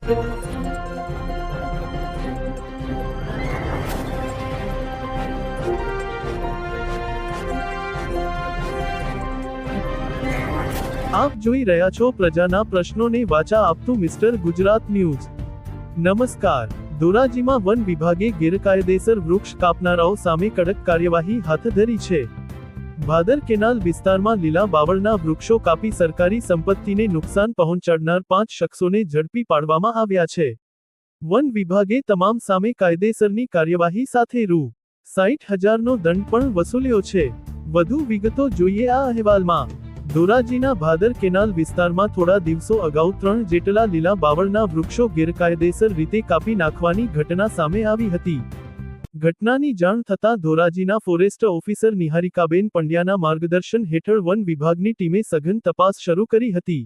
આપ જોઈ રહ્યા છો પ્રજાના પ્રશ્નોને વાચા આપતું મિસ્ટર ગુજરાત ન્યૂઝ। નમસ્કાર। ધોરાજીમાં વન વિભાગે ગેરકાયદેસર વૃક્ષ કાપનારાઓ સામે કડક કાર્યવાહી હાથ ધરી છે। ભાદર કેનાલ વિસ્તારમાં લીલા બાવળના વૃક્ષો કાપી સરકારી સંપત્તિને નુકસાન પહોંચાડનાર 5 શખ્સોને ઝડપી પાડવામાં આવ્યા છે। વન વિભાગે તમામ સામે કાયદેસરની કાર્યવાહી સાથે રૂ.60,000નો દંડ પણ વસૂલ્યો છે। વધુ વિગતો જોઈએ આ અહેવાલમાં। ધોરાજીના ભાદર કેનાલ વિસ્તારમાં થોડા દિવસો અગાઉ 3 જેટલા લીલા બાવળના વૃક્ષો ગેરકાયદેસર રીતે કાપી નાખવાની ઘટના સામે આવી હતી। ઘટનાની જાણ થતાં ધોરાજીના ફોરેસ્ટ ઓફિસર નિહારિકાબેન પંડ્યાના માર્ગદર્શન હેઠળ વન વિભાગની ટીમે સઘન તપાસ શરૂ કરી હતી।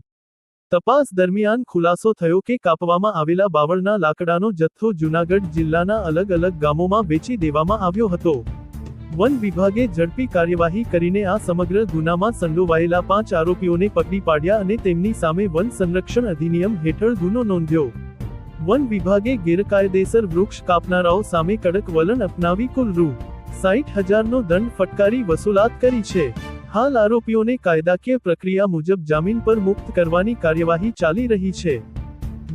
તપાસ દરમિયાન ખુલાસો થયો કે કાપવામાં આવેલા બાવળના લાકડાનો જથ્થો જૂનાગઢ જિલ્લાના અલગ અલગ ગામોમાં વેચી દેવામાં આવ્યો હતો। વન વિભાગે ઝડપી કાર્યવાહી કરીને આ સમગ્ર ગુનામાં સંડોવાયેલા 5 આરોપીઓને પકડી પાડ્યા અને તેમની સામે વન સંરક્ષણ અધિનિયમ હેઠળ ગુનો નોંધ્યો। વન વિભાગે ગેરકાયદેસર વૃક્ષ કાપનારાઓ સામે કડક વલણ અપનાવી કુલ રૂ.60,000નો દંડ ફટકારી વસૂલાત કરી છે। હાલ આરોપીઓને કાયદાકીય પ્રક્રિયા મુજબ જામીન પર મુક્ત કરવાની કાર્યવાહી ચાલી રહી છે।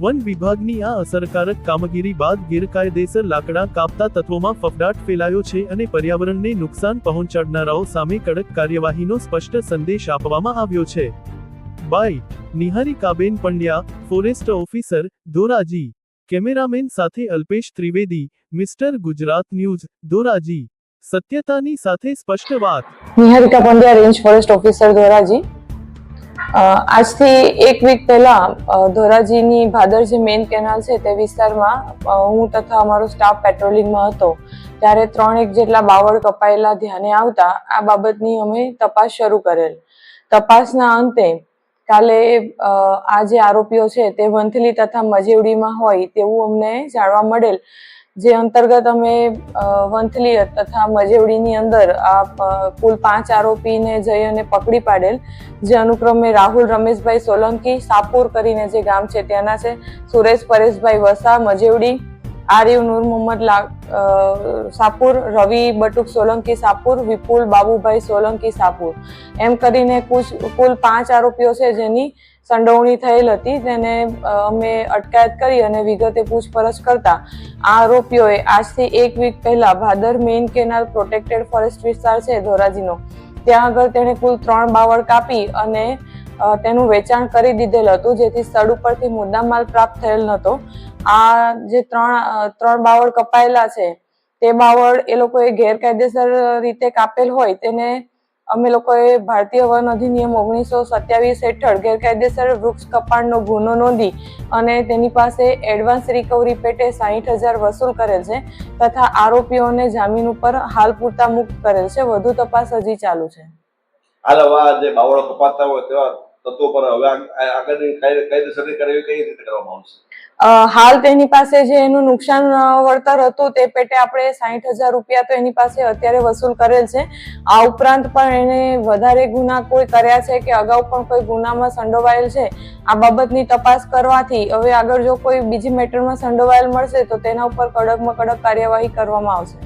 વન વિભાગની આ અસરકારક કામગીરી બાદ ગેરકાયદેસર લાકડા કાપતા તત્વોમાં ફફડાટ ફેલાયો છે અને પર્યાવરણને નુકસાન પહોંચાડનારાઓ સામે કડક કાર્યવાહીનો સ્પષ્ટ સંદેશ આપવામાં આવ્યો છે। By Niharikaben Pandya, forest officer, Dhoraji. Cameraman સાથે અલ્પેશ ત્રિવેદી, મિસ્ટર ગુજરાત ન્યૂઝ, ધોરાજી। સત્યતાની સાથે સ્પષ્ટ વાત। Niharika Pandya, range forest officer, Dhoraji. આજથી 1 વીક પહેલા ધોરાજીની ભાદર જે મેઇન કેનાલ છે તે વિસ્તારમાં હું તથા અમારો સ્ટાફ પેટ્રોલિંગમાં હતો ત્યારે 3 જેટલા બાવળ કપાયેલા ધ્યાને આવતા આ બાબતની અમે તપાસ શરૂ કરેલ। તપાસના અંતે કાલે આ જે આરોપીઓ છે તે વંથલી તથા મજેવડીમાં હોય તેવું અમને જાણવા મળેલ, જે અંતર્ગત અમે વંથલી તથા મજેવડીની અંદર આ કુલ 5 આરોપીને જઈ અને પકડી પાડેલ, જે અનુક્રમે રાહુલ રમેશભાઈ સોલંકી સાપુર કરીને જે ગામ છે ત્યાંના છે, સુરેશ પરેશભાઈ વસા મજેવડી, આરિફ નૂર મોહમ્મદ સાપુર, રવિ બટુક સોલંકી સાપુર, વિપુલ બાબુભાઈ સોલંકી સાપુર, એમ કરીને કુલ 5 આરોપીઓ છે જેની સંડોવણી થયેલ હતી। તેને અમે અટકાયત કરી અને વિગતે પૂછપરછ કરતા આ આરોપીઓએ આજથી 1 વીક પહેલા Bhadar main canal protected forest વિસ્તાર છે ધોરાજીનો, ત્યાં આગળ તેણે કુલ 3 બાવળ કાપી અને તેનું વેચાણ કરી દીધેલ હતું, જેથી સ્થળ ઉપરથી મુદ્દામાલ પ્રાપ્ત થયેલ નહોતો। આ જે 3 બાવળ કપાયેલા છે તે બાવળ એ લોકોએ ગેરકાયદેસર રીતે કાપેલ હોય તેને અમે લોકોએ ભારતીય વન અધિનિયમ 1927 હેઠળ ગેરકાયદેસર વૃક્ષ કપાણનો ગુનો નોંધી અને તેની પાસે એડવાન્સ રિકવરી પેટે 60,000 વસૂલ કરેલ છે તથા આરોપીઓને જામીન ઉપર હાલ પૂરતા મુક્ત કરેલ છે। વધુ તપાસ હજી ચાલુ છે। હાલ હવે જે બાવળો કપાતા હોય તેવા તત્વો પર હવે આગળની કાયદેસરની કાર્યવાહી કઈ રીતે કરવામાં આવશે? હાલ તેની પાસે જે એનું નુકસાન વળતર હતું તે પેટે આપણે 60,000 રૂપિયા તો એની પાસે અત્યારે વસૂલ કરેલ છે। આ ઉપરાંત પણ એને વધારે ગુના કોઈ કર્યા છે કે અગાઉ પણ કોઈ ગુનામાં સંડોવાયેલ છે આ બાબતની તપાસ કરવાથી હવે આગળ જો કોઈ બીજી મેટરમાં સંડોવાયેલ મળશે તો તેના ઉપર કડકમાં કડક કાર્યવાહી કરવામાં આવશે।